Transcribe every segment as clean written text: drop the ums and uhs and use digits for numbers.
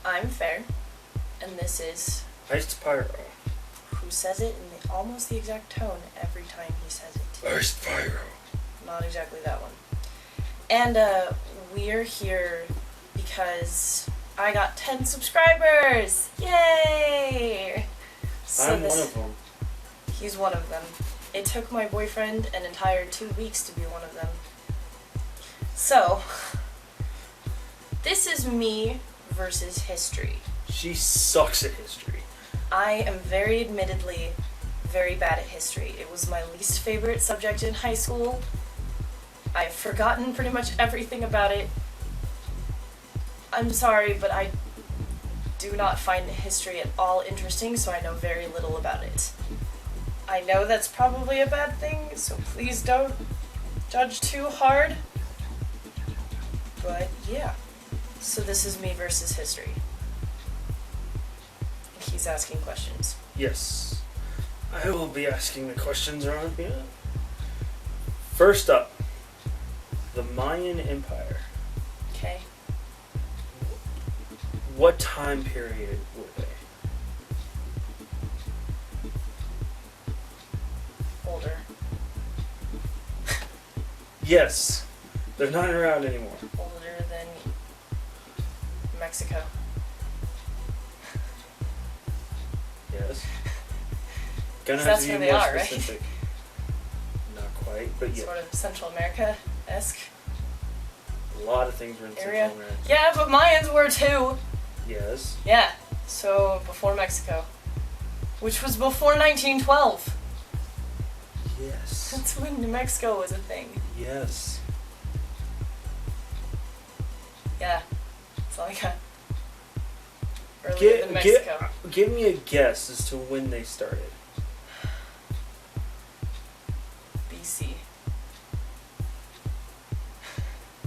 I'm Fayr, and this is Iced Pyro. who says it in almost the exact tone every time he says it. Iced Pyro. Not exactly that one. And we're here because I got 10 subscribers! Yay! I'm one of them. He's one of them. It took my boyfriend an entire 2 weeks to be one of them. So, this is me versus history. She sucks at history. I am very admittedly very bad at history. It was my least favorite subject in high school. I've forgotten pretty much everything about it. I'm sorry, but I do not find history at all interesting, so I know very little about it. I know that's probably a bad thing, so please don't judge too hard. But yeah. So this is me versus history. He's asking questions. Yes. I will be asking the questions around here. First up, the Mayan Empire. Okay. What time period were they? Older. Yes. They're not around anymore. Older than Mexico. Yes. Gonna have That's to be where they more are, right? specific. Not quite, but yeah. Sort of Central America-esque A lot of things were in area. Central America. Yeah, but Mayans were too. Yes. Yeah, so before Mexico. Which was before 1912. Yes. That's when New Mexico was a thing. Yes. Yeah, that's all I got. Earlier than Mexico. Give me a guess as to when they started. BC.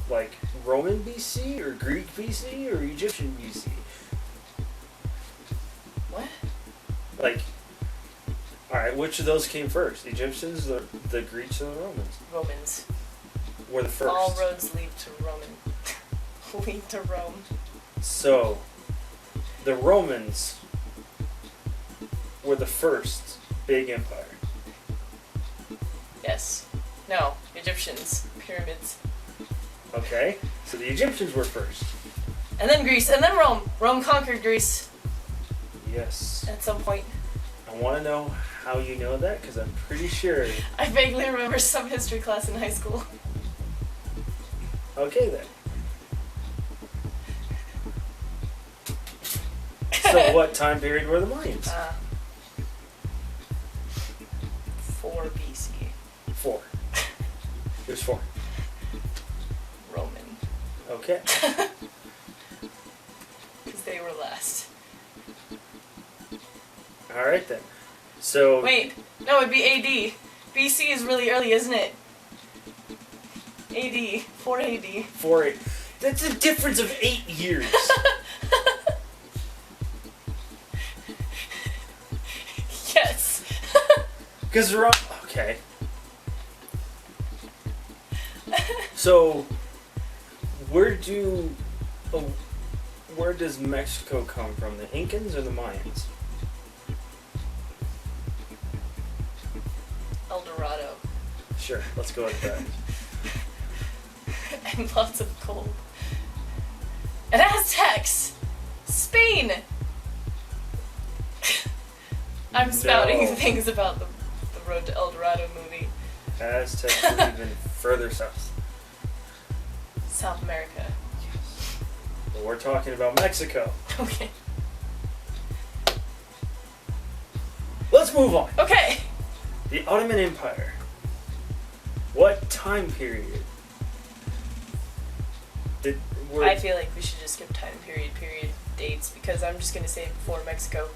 Like Roman BC or Greek BC or Egyptian BC? What? Like, alright, which of those came first? The Egyptians, the Greeks, or the Romans? Romans. Were the first. All roads lead to Roman. Lead to Rome. So, the Romans were the first big empire. Yes. No, Egyptians. Pyramids. Okay, so the Egyptians were first. And then Greece, and then Rome. Rome conquered Greece Yes. at some point. I want to know how you know that, because I'm pretty sure. I vaguely remember some history class in high school. Okay then. So what time period were the Mayans? 4 BC. 4. There's 4. Roman. Okay. Because they were last. Alright then. So... Wait, no, it'd be AD. BC is really early, isn't it? AD. 4 AD. 4... That's a difference of 8 years. Yes. Because we're on... Okay. So... Where does Mexico come from? The Incans or the Mayans? El Dorado. Sure, let's go with that. And lots of gold. And Aztecs! Spain! I'm spouting No. things about the Road to El Dorado movie. Aztecs were even further south. South America. But we're talking about Mexico. Okay. Let's move on. Okay! The Ottoman Empire. What time period I feel like we should just skip time period dates because I'm just gonna say before Mexico.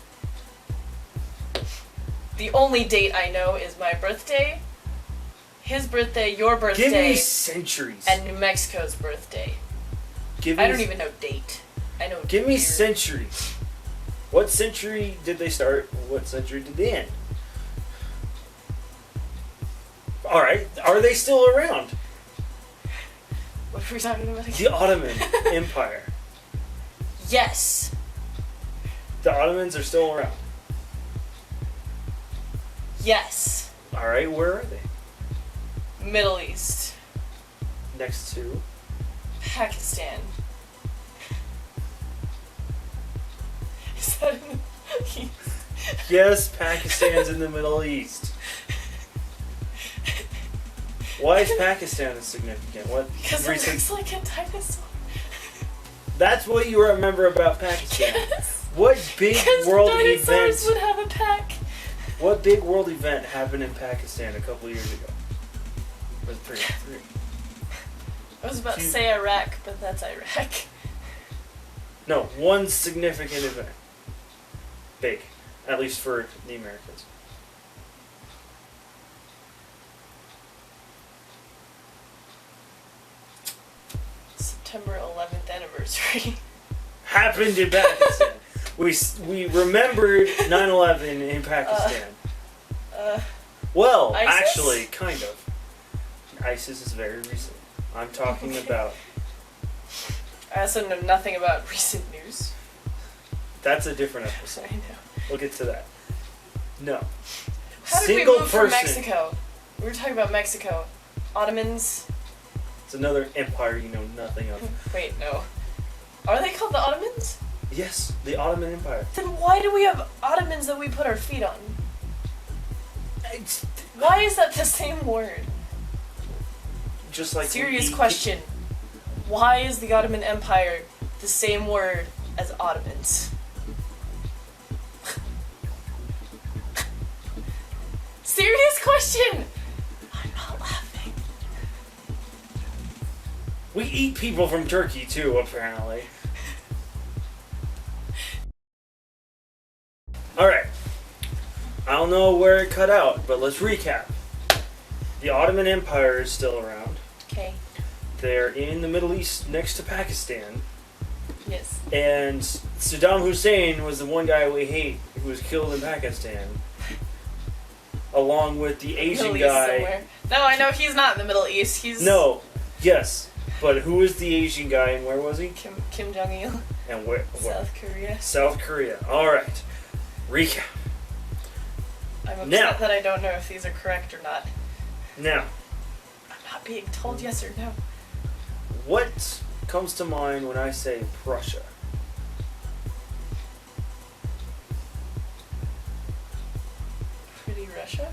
The only date I know is my birthday, his birthday, your birthday, Give me centuries. and New Mexico's birthday. I don't even know date. I know. Give me year. centuries. What century did they start? What century did they end? Alright, are they still around? What were we talking about again? The Ottoman Empire. Yes. The Ottomans are still around. Yes. Alright, where are they? Middle East. Next to? Pakistan. Is that in the East? Yes, Pakistan's in the Middle East. Why is Pakistan significant? What Because it recent... looks like a dinosaur. That's what you remember about Pakistan. Yes. What big world dinosaurs event? would have a pack. What big world event happened in Pakistan a couple years ago? Was pretty. I was about to say Iraq, but that's Iraq. No, one significant event. Big, at least for the Americans. September 11th anniversary. Happened in Pakistan. We remembered 9/11 in Pakistan. Well, ISIS? actually, kind of. ISIS is very recent. I'm talking about... I also know nothing about recent news. That's a different episode. I know. We'll get to that. No. How did Single we move from person. Mexico? We were talking about Mexico. Ottomans. It's another empire you know nothing of. Wait, no. Are they called the Ottomans? Yes, the Ottoman Empire. Then why do we have Ottomans that we put our feet on? It's Why is that the same word? just like... Serious question. Why is the Ottoman Empire the same word as Ottomans? Serious question! I'm not laughing. We eat people from Turkey too, apparently. Alright. I don't know where it cut out, but let's recap. The Ottoman Empire is still around. Okay. They're in the Middle East next to Pakistan. Yes. And Saddam Hussein was the one guy we hate who was killed in Pakistan. Along with the Asian Middle East guy. somewhere. No, I know he's not in the Middle East. He's No, yes. But who was the Asian guy and where was he? Kim Jong Il. And where? South Korea. South Korea. Alright. Recap. I'm upset Now. that I don't know if these are correct or not. Now, I'm not being told yes or no. what comes to mind when I say Prussia? Pretty Russia?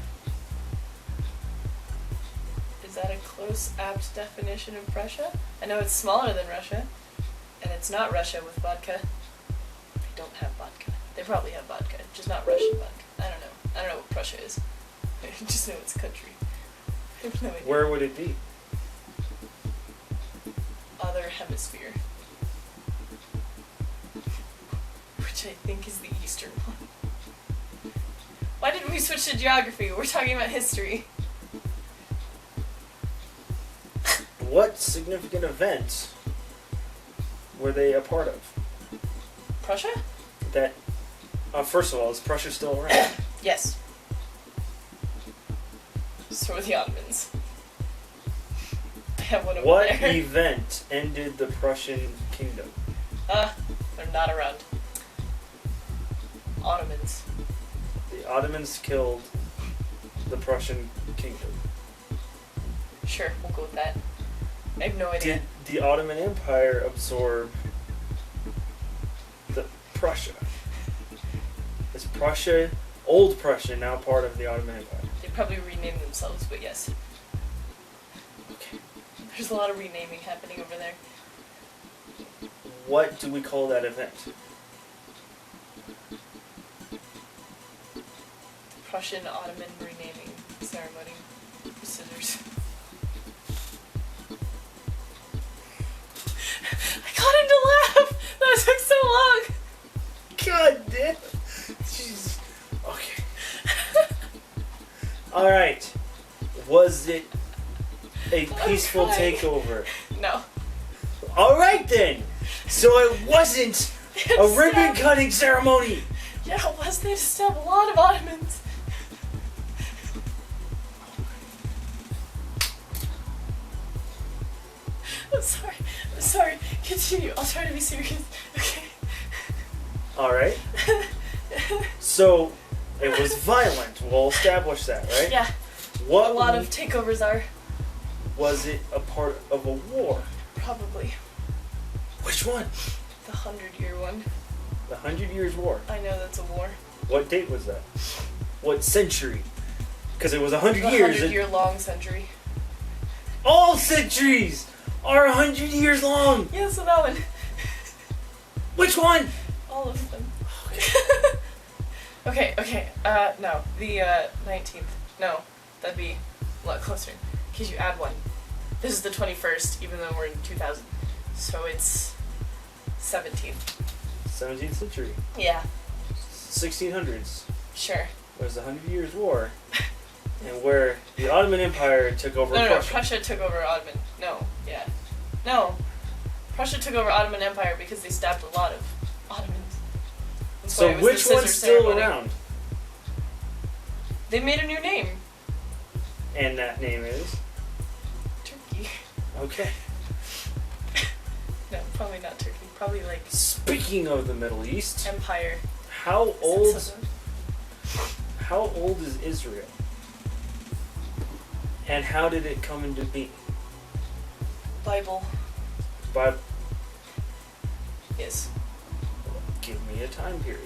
Is that a close, apt definition of Prussia? I know it's smaller than Russia, and it's not Russia with vodka. They don't have vodka. They probably have vodka, just not Russian vodka. I don't know. I don't know what Prussia is. I just know it's a country. I have no idea. Where would it be? Other hemisphere. Which I think is the eastern one. Why didn't we switch to geography? We're talking about history. What significant event were they a part of? Prussia? That, first of all, is Prussia still around? Yes. So are the Ottomans. I have one over What there. event ended the Prussian kingdom? They're not around. Ottomans. The Ottomans killed the Prussian kingdom. Sure, we'll go with that. I have no idea. Did the Ottoman Empire absorb the Prussia? Is Prussia, old Prussia, now part of the Ottoman Empire? They probably renamed themselves, but yes. Okay. There's a lot of renaming happening over there. What do we call that event? Prussian Ottoman renaming ceremony. Scissors. I got him to laugh! That took so long! God damn. Jeez. Okay. Alright. Was it a peaceful crying. takeover? No. Alright then! So it wasn't a ribbon cutting ceremony! Yeah, it was. They just have a lot of Ottomans. I'm sorry. I'm sorry. Continue. I'll try to be serious. Okay. All right. So it was violent. We'll establish that, right? Yeah. What A lot of takeovers are. was it a part of a war? Probably. Which one? The 100-year one. The 100 Years' War. I know that's a war. What date was that? What century? Because it was 100 The years. 100-year-long century. All centuries are 100 years long. Yeah, so that one. Which one? All of them. Okay. No. The 19th. No, that'd be a lot closer. Because you add one. This is the 21st, even though we're in 2000. So it's 17th. 17th century. Yeah, 1600s. sure. Was the 100 Years' War. And where the Ottoman Empire took over No, Prussia. Prussia took over Ottoman. No. Prussia took over Ottoman Empire because they stabbed a lot of Ottomans. That's why So it was which the one's scissor still ceremony. around? They made a new name. And that name is? Turkey. Okay. No, probably not Turkey. Probably like Speaking of the Middle East, Empire. how old Is that how old is Israel? And how did it come into being? Bible By is give me a time period.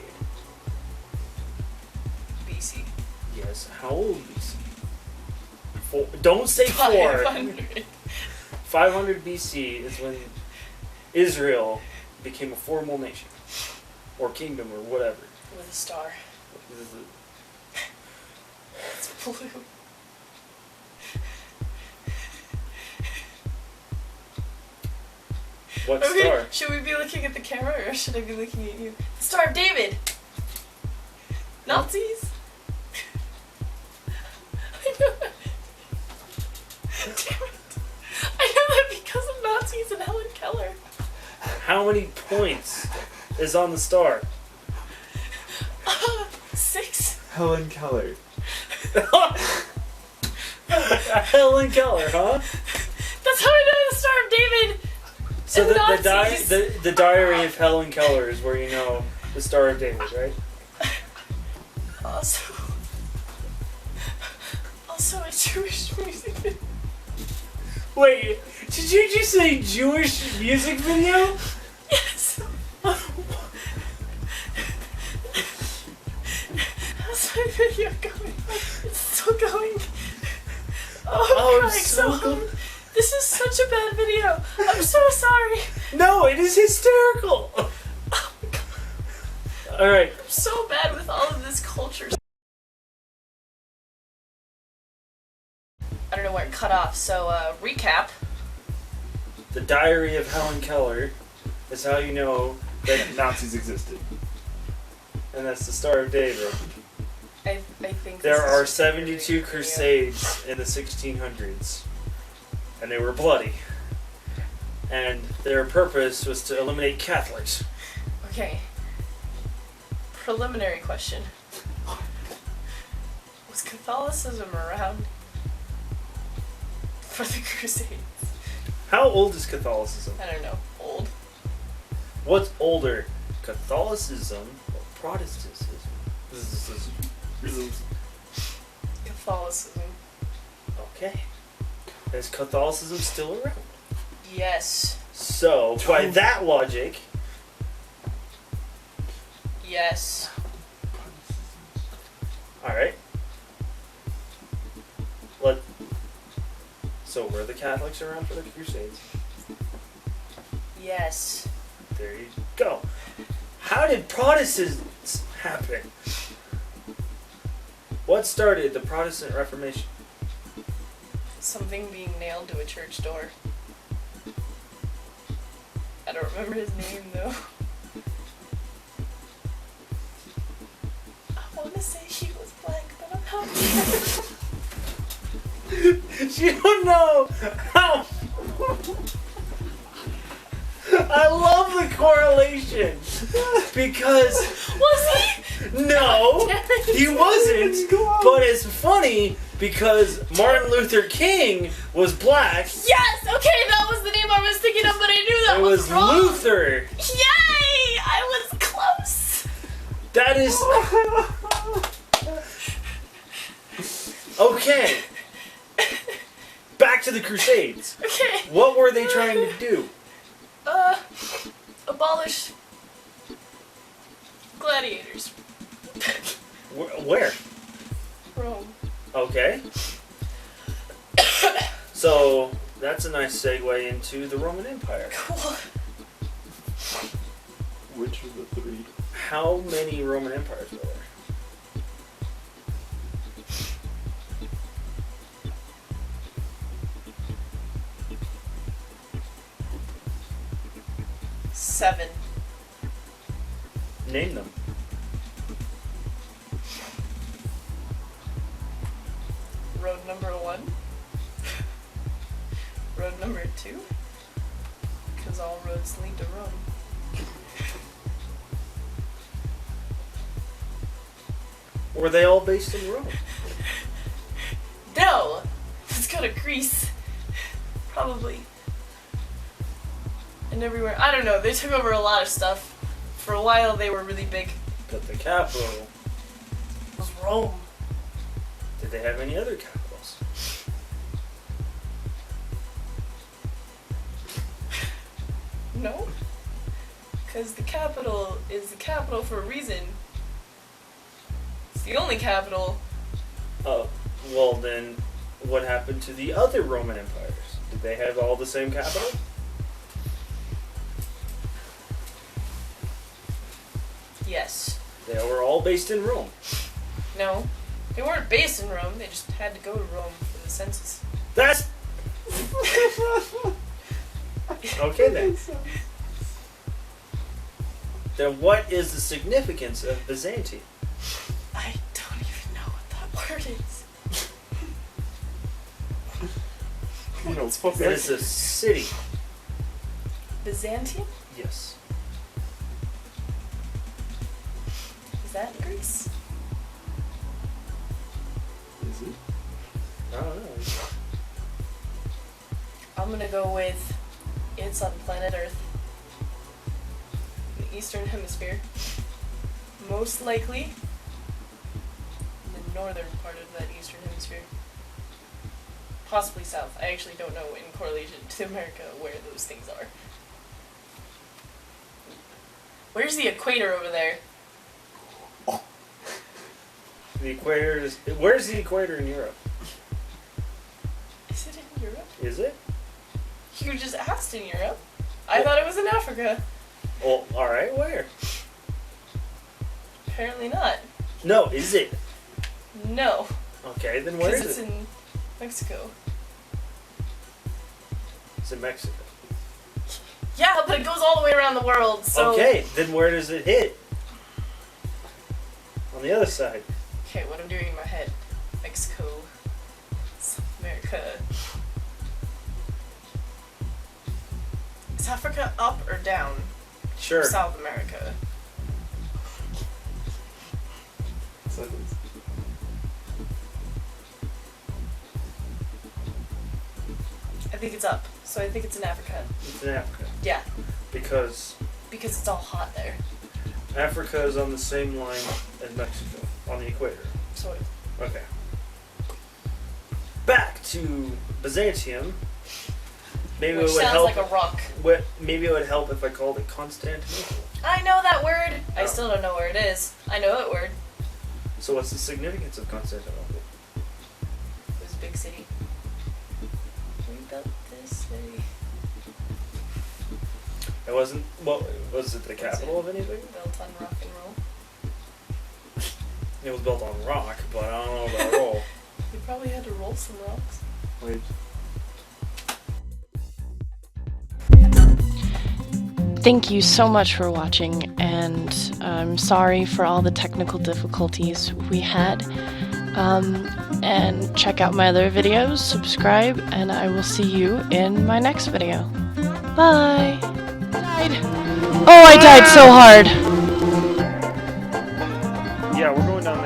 BC. Yes, how old BC? Don't say 4. 500. 500 BC is when Israel became a formal nation. Or kingdom or whatever. With a star. It's blue. What Okay, star? should we be looking at the camera or should I be looking at you? The Star of David! Nazis? I know that. Damn it. I know that because of Nazis and Helen Keller. How many points is on the star? 6? Helen Keller. Helen Keller, huh? That's how I know the Star of David! So And Nazis. the diary of Helen Keller is where you know the Star of David, right? Also a Jewish music video. Wait, did you just say Jewish music video? Yes! How's my video going? It's still going. Oh, I'm crying so hard. This is such a bad video. I'm so sorry. No, it is hysterical. Oh my god. All right. I'm so bad with all of this culture. I don't know where it cut off, so recap. The diary of Helen Keller is how you know that Nazis existed. and that's the Star of David. I think There this is are just a really 72 good crusades in the 1600s, and they were bloody. And their purpose was to eliminate Catholics. video. Okay. Preliminary question. Was Catholicism around for the Crusades? How old is Catholicism? I don't know. Old. What's older, Catholicism or Protestantism? Catholicism. Okay. Is Catholicism still around? Yes. So, by that logic, Yes. alright. So were the Catholics around for the Crusades? Yes. There you go. How did Protestants happen? What started the Protestant Reformation? Something being nailed to a church door. I don't remember his name though. I want to say he was black, but I'm not sure. You don't know how. I love the correlation because Was he? no, Damn it. he wasn't. But it's funny because Martin Luther King was black. Yes. Okay, that was the name I was thinking of, but I knew that It was wrong. Luther. Yay! I was close. That is... Okay. Back to the Crusades. Okay. What were they trying to do? Abolish gladiators. Where? Rome. Okay. So, that's a nice segue into the Roman Empire. Cool. Which of the three? How many Roman empires were there? Seven. Name them. Road number 1. Road number 2. Because all roads lead to Rome. Were they all based in Rome? No! Let's go to Greece. Probably. And everywhere. I don't know. They took over a lot of stuff. For a while, they were really big. But the capital... Was Rome. Did they have any other capitals? No? Because the capital is the capital for a reason. It's the only capital. Oh, well then, what happened to the other Roman empires? Did they have all the same capital? Yes. They were all based in Rome. No. They weren't based in Rome. They just had to go to Rome for the census. That's... Okay then. Then what is the significance of Byzantium? I don't even know what that word is. You know, fuck It is a city. Byzantium? Yes. Is that in Greece? Is it? I don't know. I'm gonna go with it's on planet Earth. The Eastern Hemisphere. Most likely the northern part of that Eastern Hemisphere. Possibly south. I actually don't know in correlation to America where those things are. Where's the equator over there? The equator is... Where's the equator in Europe? Is it in Europe? Is it? You just asked in Europe. I thought it was in Africa. Well, alright, where? Apparently not. No, is it? No. Okay, then where Because is it's it? in Mexico. It's in Mexico. Yeah, but it goes all the way around the world, so... Okay, then where does it hit? On the other side. Okay, what I'm doing in my head. Mexico. South America. Is Africa up or down? Sure. Or South America? Seconds. I think it's up. So I think it's in Africa. It's in Africa. Yeah, Because because it's all hot there. Africa is on the same line as Mexico, on the equator. So Okay. Back to Byzantium. Maybe which it would sounds help. like a rock. Maybe it would help if I called it Constantinople. I know that word. I Oh. still don't know where it is. I know that word. So what's the significance of Constantinople? It was a big city. We built this city. It wasn't. Well, was it the capital of anything? Built on rock and roll. It was built on rock, but I don't know about roll. You probably had to roll some rocks. Wait. Thank you so much for watching, and I'm sorry for all the technical difficulties we had. And check out my other videos, subscribe, and I will see you in my next video. Bye! Oh, I died so hard!